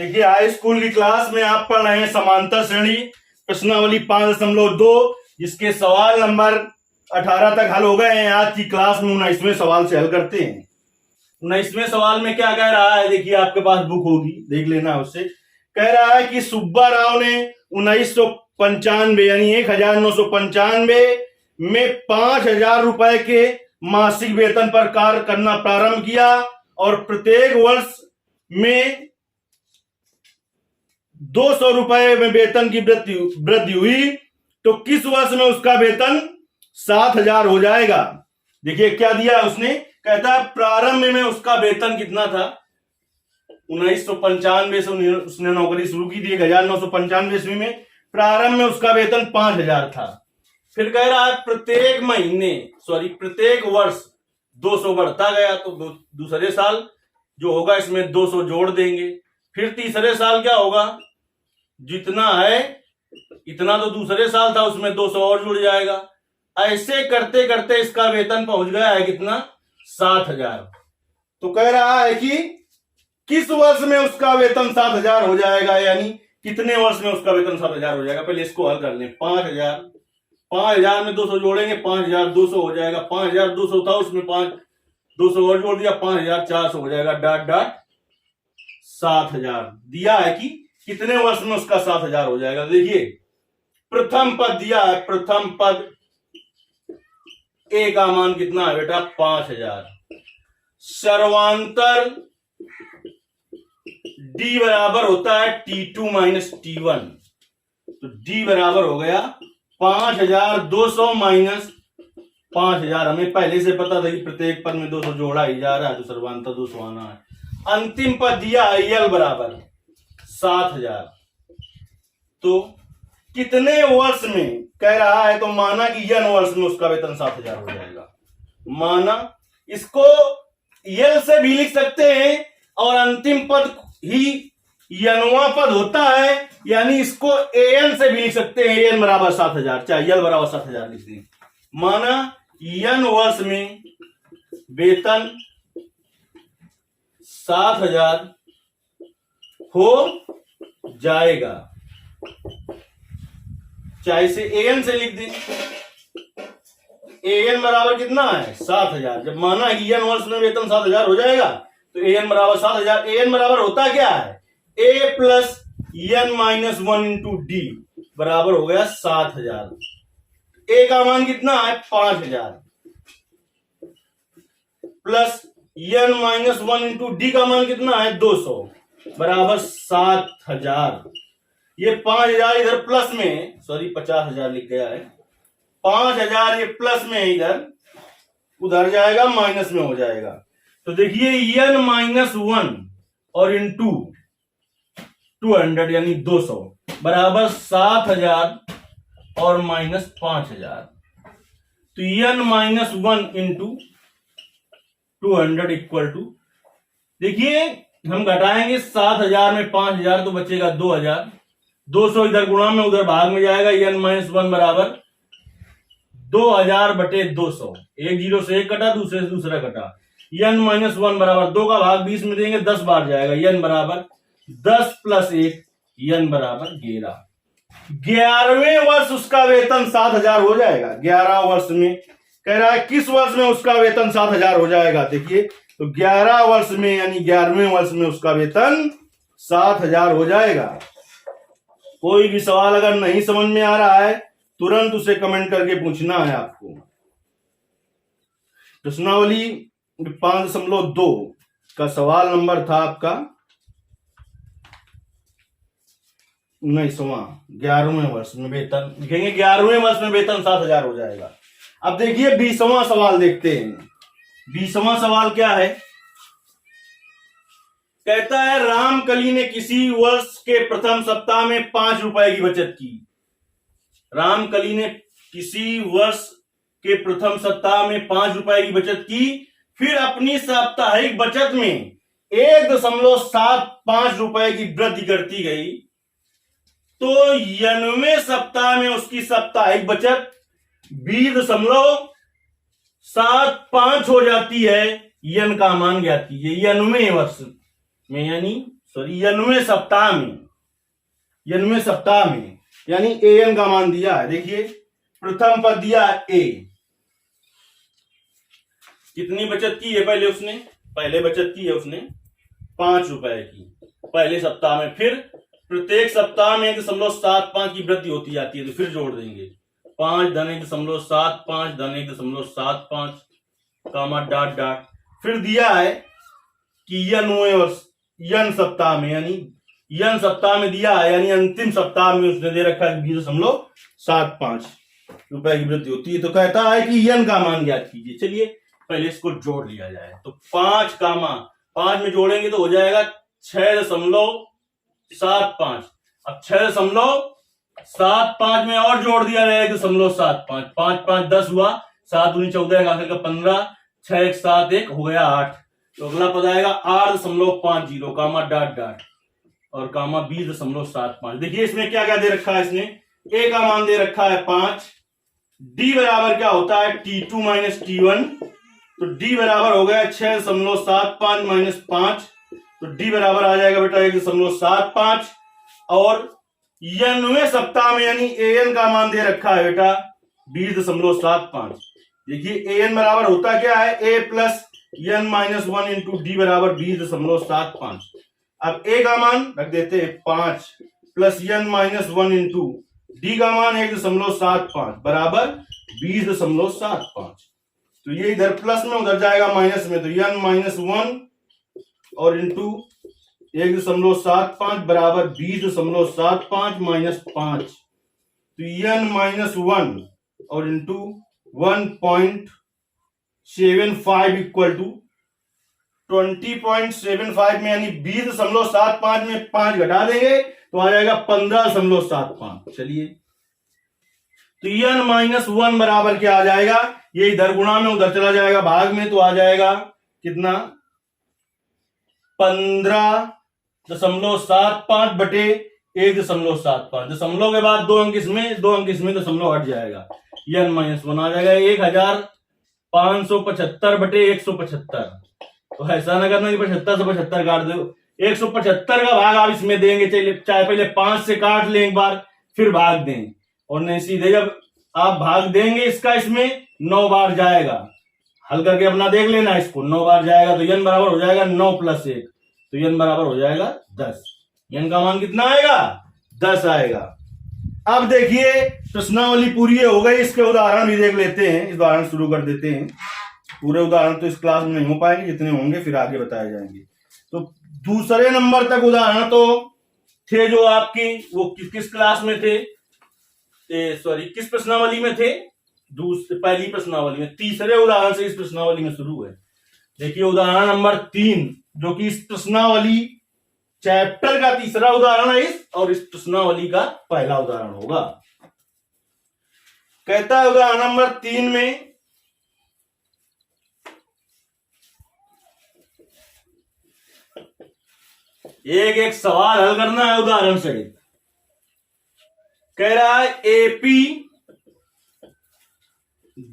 देखिए high school की class में आप पढ़ रहे हैं समांतर श्रेणी प्रश्नावली 5.2 जिसके सवाल नंबर 18 तक हल हो गए हैं। आज की क्लास में 19वें सवाल से हल करते हैं। 19वें सवाल में क्या कह रहा है, देखिए आपके पास बुक होगी, देख लेना उससे। कह रहा है कि सुब्बा राव ने 1995 यानी 1995 में 5,000 रुपए के मासिक वेतन पर कार्य करना प्रारंभ किया और प्रत्येक वर्ष में 200 रुपए में वेतन की वृद्धि हुई, तो किस वर्ष में उसका वेतन 7,000 हो जाएगा। देखिए क्या दिया है उसने, कहता है प्रारंभ में उसका वेतन कितना था, 1995 से उसने नौकरी शुरू की थी 1995 ईस्वी में। प्रारंभ में उसका वेतन 5,000 था। फिर कह रहा है प्रत्येक वर्ष 200 बढ़ता गया, तो दूसरे साल जो होगा इसमें 200 जोड़ देंगे। फिर तीसरे साल क्या होगा, जितना है इतना तो दूसरे साल था, उसमें 200 और जुड़ जाएगा। ऐसे करते करते इसका वेतन पहुंच गया है कितना, 7,000। तो कह रहा है कि किस वर्ष में उसका वेतन 7,000 हो जाएगा, यानी कितने वर्ष में उसका वेतन 7,000 हो जाएगा। पहले इसको हल कर लें। 5,000 में 200 जोड़ेंगे, 5,200 हो जाएगा। 5,200 था, उसमें 200 और जोड़ दिया, 5,400 हो जाएगा। डॉट डॉट 7,000 दिया है कि कितने वर्ष में उसका 7,000 हो जाएगा। देखिए प्रथम पद दिया है, प्रथम पद ए का मान कितना है बेटा, 5,000। सर्वांतर डी बराबर होता है T2 माइनस T1, तो डी बराबर हो गया 5,200 माइनस 5,000। हमें पहले से पता था कि प्रत्येक पद में 200 जोड़ा ही जा रहा है, तो सर्वांतर 200 आना है। अंतिम पद दिया है एल बराबर 7,000। तो कितने वर्ष में कह रहा है, तो माना कि एन वर्ष में उसका वेतन 7,000 हो जाएगा। माना इसको एल से भी लिख सकते हैं और अंतिम पद ही एनवा पद होता है, यानी इसको एन से भी लिख सकते हैं। एन बराबर 7,000, चाहे एल बराबर 7,000 लिख दें। माना एन वर्ष में वेतन 7,000 हो जाएगा, चाहे इसे एन से लिख दें। एन बराबर कितना है, 7,000। जब माना कि एन वर्ष में वेतन 7,000 हो जाएगा, तो एन बराबर 7,000। एन बराबर होता क्या है, A plus N minus 1 into D बराबर हो गया 7,000। ए का मान कितना है, 5,000 plus N minus 1 into d का मान कितना है, 200 बराबर 7,000। ये 5,000 इधर प्लस में, सॉरी 50,000 लिख गया है। 5,000 ये प्लस में है, इधर उधर जाएगा, माइनस में हो जाएगा। तो देखिए एन माइनस 1 और इंटू 200 यानी 200 बराबर 7,000 और माइनस 5,000। तो n minus 1 into 200 equal to, देखिए हम घटाएंगे 7,000 में 5,000 तो बचेगा 2,000। 200 इधर गुणा में उधर भाग में जाएगा। एन माइनस 1 बराबर 2,000 बटे 200। एक जीरो से एक कटा, दूसरे से दूसरा कटा। एन माइनस 1 बराबर 2 का भाग 20 में देंगे, 10 बार जाएगा। एन बराबर 10 प्लस 1, एन बराबर 11। 11वें वर्ष उसका वेतन 7,000 हो जाएगा। 11 वर्ष में कह रहा है किस वर्ष में उसका वेतन 7,000 हो जाएगा। देखिए तो 11 वर्ष में यानी 11वें वर्ष में उसका वेतन 7,000 हो जाएगा। कोई भी सवाल अगर नहीं समझ में आ रहा है, तुरंत उसे कमेंट करके पूछना है आपको। प्रश्नावली 5.2 का सवाल नंबर था आपका 19वां। 11वें वर्ष में वेतन लिखेंगे, 11वें वर्ष में वेतन 7,000 हो जाएगा। अब देखिए 20वां सवाल देखते हैं। 20वां सवाल क्या है, कहता है रामकली ने किसी वर्ष के प्रथम सप्ताह में 5 रुपए की बचत की। रामकली ने किसी वर्ष के प्रथम सप्ताह में 5 रुपए की बचत की, फिर अपनी साप्ताहिक बचत में 1.75 रुपए की वृद्धि करती गई, तो 90वें सप्ताह में उसकी साप्ताहिक बचत 20.75 हो जाती है। एन का मान ज्ञात कीजिए। 90वें वर्ष में यानी सॉरी 90वें सप्ताह में यानी an का मान दिया है। देखिए प्रथम पद दिया है a, कितनी बचत की है पहले बचत की है उसने 5 रुपए की पहले सप्ताह में। फिर प्रत्येक सप्ताह में 1.75 की वृद्धि होती जाती है, तो फिर जोड़ देंगे 5 धन 1.75 धन 1.75 कामा डॉट डॉट। फिर दिया है कि यन सप्ताह में यानी यन सप्ताह में दिया है, यानी अंतिम सप्ताह में उसने दे रखा है 20.75 रुपए की वृद्धि होती है। तो कहता है कि यन का मान ज्ञात कीजिए। चलिए पहले इसको जोड़ लिया जाए। तो 5 में जोड़ेंगे तो हो जाएगा 6.75। अब 6.75 में और जोड़ दिया जाएगा 1.75, 5 5 10 हुआ, 7 दूनी 14 का 15, 6 1 7 1 हो गया 8। तो अगला पद आएगा 8.50 कामा डॉट डॉट और कामा 20.75। देखिए इसमें क्या क्या दे रखा है, इसने a का मान दे रखा है 5, d बराबर क्या होता है t2 माइनस t1, तो d बराबर हो गया 6.75 माइनस 5, तो d बराबर आ जाएगा बेटा 1.75। और 90वें सप्ताह में यानी an का मान दे रखा है बेटा 20.75। देखिए an बराबर होता क्या है a plus n minus 1 into D बराबर 20.75। अब a का मान रख देते हैं 5 plus n minus 1 into d का मान 1.75 बराबर 20.75। तो ये इधर प्लस में उधर जाएगा माइनस में, तो n माइनस 1 और इंटू 1.75 बराबर 20.75 माइनस 5, तो n माइनस 1 और इंटू 1.75 इक्वल टू 20.75 में यानी 20.75 में 5 घटा देंगे तो आ जाएगा 15.75। चलिए तो n माइनस 1 बराबर क्या आ जाएगा, ये इधर गुणा में उधर चला जाएगा भाग में, तो आ जाएगा कितना 15.75 बटे 1.75। दशमलव के बाद 2 अंक इसमें 2 अंक इसमें, दशमलव हट जाएगा, n माइनस 1 आ जाएगा 1575 बटे 175। तो ऐसा ना करना कि 75 से 75 काट दो, 175 का भाग आप इसमें देंगे, चाहे पहले 5 से काट लें एक बार फिर भाग दें, और नहीं सीधे जब आप भाग देंगे इसका इसमें 9 बार जाएगा। हल करके अपना देख लेना, इसको 9 बार जाएगा तो n बराबर हो जाएगा 9 प्लस 1, तो n बराबर हो जाएगा 10। n का मान कितना आएगा 10 आएगा। अब देखिए प्रश्नावली पूरी हो गई, इसके उदाहरण भी देख लेते हैं। इस उदाहरण शुरू कर देते हैं। पूरे उदाहरण तो इस क्लास में नहीं हो पाएंगे, जितने होंगे फिर आगे बताए जाएंगे। तो दूसरे नंबर तक उदाहरण तो थे जो आपकी वो किस क्लास में थे, सॉरी किस प्रश्नावली में थे, पहली प्रश्नावली में। तीसरे उदाहरण से इस प्रश्नावली में शुरू है। देखिए उदाहरण नंबर 3 जो कि इस प्रश्नावली चैप्टर का तीसरा उदाहरण है और इस प्रश्नावली का पहला उदाहरण होगा। कहता है उदाहरण नंबर 3 में एक सवाल हल करना है उदाहरण सहित। कह रहा है एपी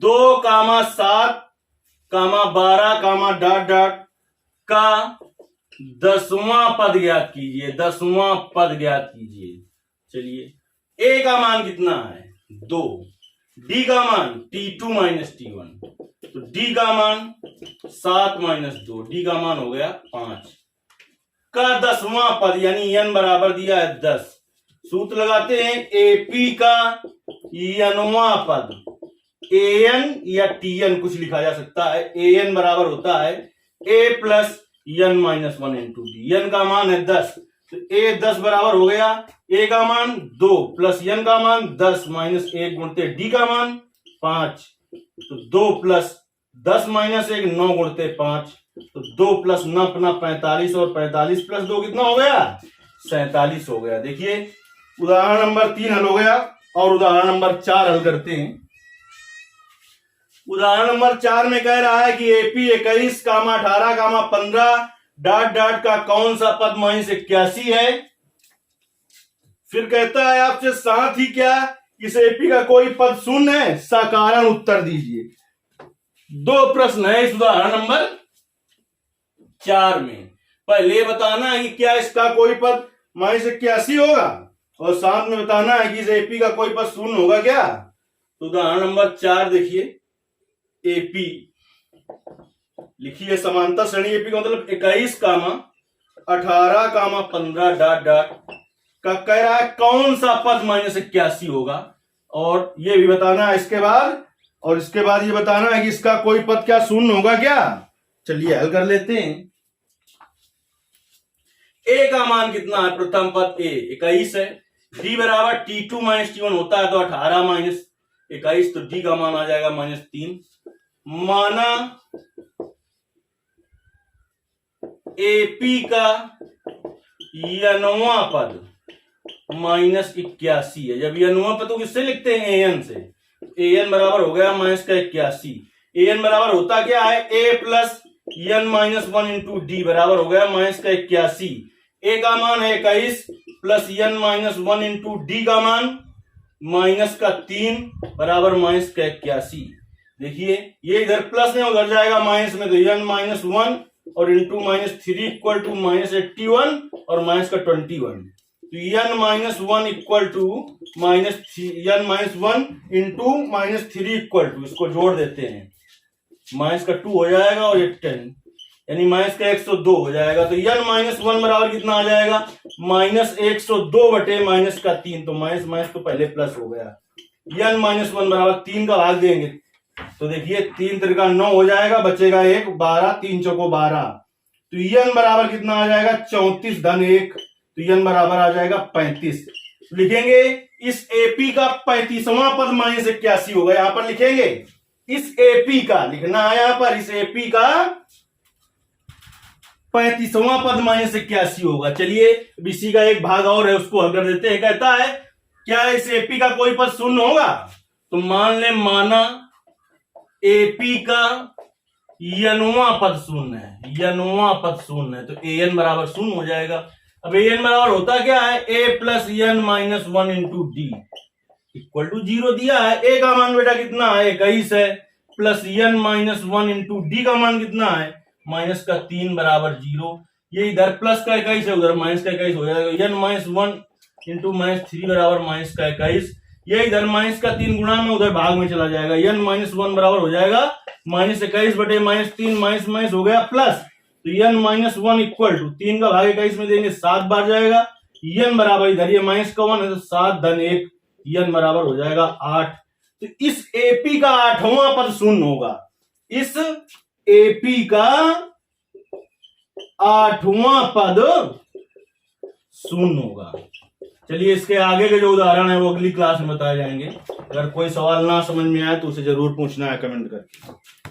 2,7,12, डॉट डॉट का 10वां पद ज्ञात कीजिए। 10वां पद ज्ञात कीजिए। चलिए ए का मान कितना है 2, डी का मान t2 माइनस t1, तो डी का मान 7 माइनस 2, डी का मान हो गया 5 का 10वां पद यानी n बराबर दिया है 10। सूत्र लगाते हैं एपी का nवां पद, an या tn कुछ लिखा जा सकता है। an बराबर होता है a plus n minus 1 into D. n का मान है 10, तो a 10 बराबर हो गया a का मान 2 प्लस n का मान 10 माइनस 1 गुणते d का मान 5, तो 2 प्लस 10 माइनस 1 9 गुणते 5, तो 2 प्लस 9 45 और 45 प्लस 2 कितना हो गया 47 हो गया। देखिए उदाहरण नंबर 3 हल हो गया और उदाहरण नंबर 4 हल करते हैं। उदाहरण नंबर 4 में कह रहा है कि एपी 21, 18, 15 डॉट डॉट का कौन सा पद माइनस 81 है। फिर कहता है आपसे साथ ही क्या इस एपी का कोई पद शून्य है, सकारण उत्तर दीजिए। 2 प्रश्न है इस उदाहरण नंबर 4 में। पहले ये बताना है कि क्या इसका कोई पद -81 होगा, और साथ में बताना है कि इस एपी का कोई पद शून्य होगा क्या। तो उदाहरण नंबर 4 देखिए, एपी लिखिए, समांतर श्रेणी एपी का मतलब 21, 18, 15 डॉट डॉट का कह रहा है कौन सा पद -81 होगा, और ये भी बताना है इसके बाद, और इसके बाद ये बताना है कि इसका कोई पद क्या शून्य होगा क्या। चलिए हल कर लेते हैं। ए का मान कितना है, प्रथम पद ए 21 है, डी बराबर T2 - T1 होता है तो 18 - 21, तो डी का मान आ जाएगा -3। माना एपी का यनवा पद -81 है। जब यनवा पद तो किससे लिखते हैं, एन से, एन बराबर हो गया -81। एन बराबर होता क्या है, A plus n - 1 into D बराबर हो गया -81। ए का मान है 21 प्लस n - 1 इंटू डी का मान -3 बराबर -81। देखिए ये इधर प्लस में उधर जाएगा माइनस में, तो n - 1 और इंटू -3 इक्वल टू -81 और -21। तो n - 1 equal to n - 1 into -3 equal to, इसको जोड़ देते हैं, -2 हो जाएगा और ये 10, यानी -102 हो जाएगा। तो n - 1 बराबर कितना आ जाएगा, -102 बटे -3, तो माइनस तो पहले प्लस हो गया। n - 1 बराबर 3 का भाग देंगे, तो देखिए 3 त्रिका 9 हो जाएगा, बचेगा 1, 12, 3 चौको 12, तो n बराबर कितना आ जाएगा 34 धन 1, तो n बराबर आ जाएगा 35। लिखेंगे इस एपी का 35वां पद -81 होगा, यहां पर लिखेंगे इस एपी का, लिखना है यहां पर, इस एपी का 35वां पद -81 होगा। चलिए इसी का एक भाग और है, उसको हल कर देते हैं। कहता है क्या इस एपी का कोई पद शून्य होगा, तो मान ले, माना एपी का यनवा पद शून्य है, यनवा पद शून्य है, तो एन बराबर शून्य हो जाएगा। अब एन बराबर होता क्या है, A plus n - 1 into D equal to 0 दिया है। ए का मान बेटा कितना है, 21 है, प्लस n - 1 इंटू डी का मान कितना है, -3 बराबर 0। ये इधर प्लस का 21 है, उधर माइनस का 21 हो जाएगा। n - 1 इंटू -3 बराबर -21, ये इधर -3 गुणा में उधर भाग में चला जाएगा। n - 1 बराबर हो जाएगा -21 बटे -3, माइनस हो गया प्लस, तो n - 1 इक्वल टू 3 का भाग 21 में देंगे 7 बार जाएगा। n बराबर इधर ये माइनस का 1 है, तो 7 धन 1, n बराबर हो जाएगा 8। तो इस एपी का 8वां पद शून्य होगा, इस एपी का 8वां पद शून्य होगा। चलिए इसके आगे के जो उदाहरण है वो अगली क्लास में बताए जाएंगे। अगर कोई सवाल ना समझ में आए तो उसे जरूर पूछना है कमेंट करके।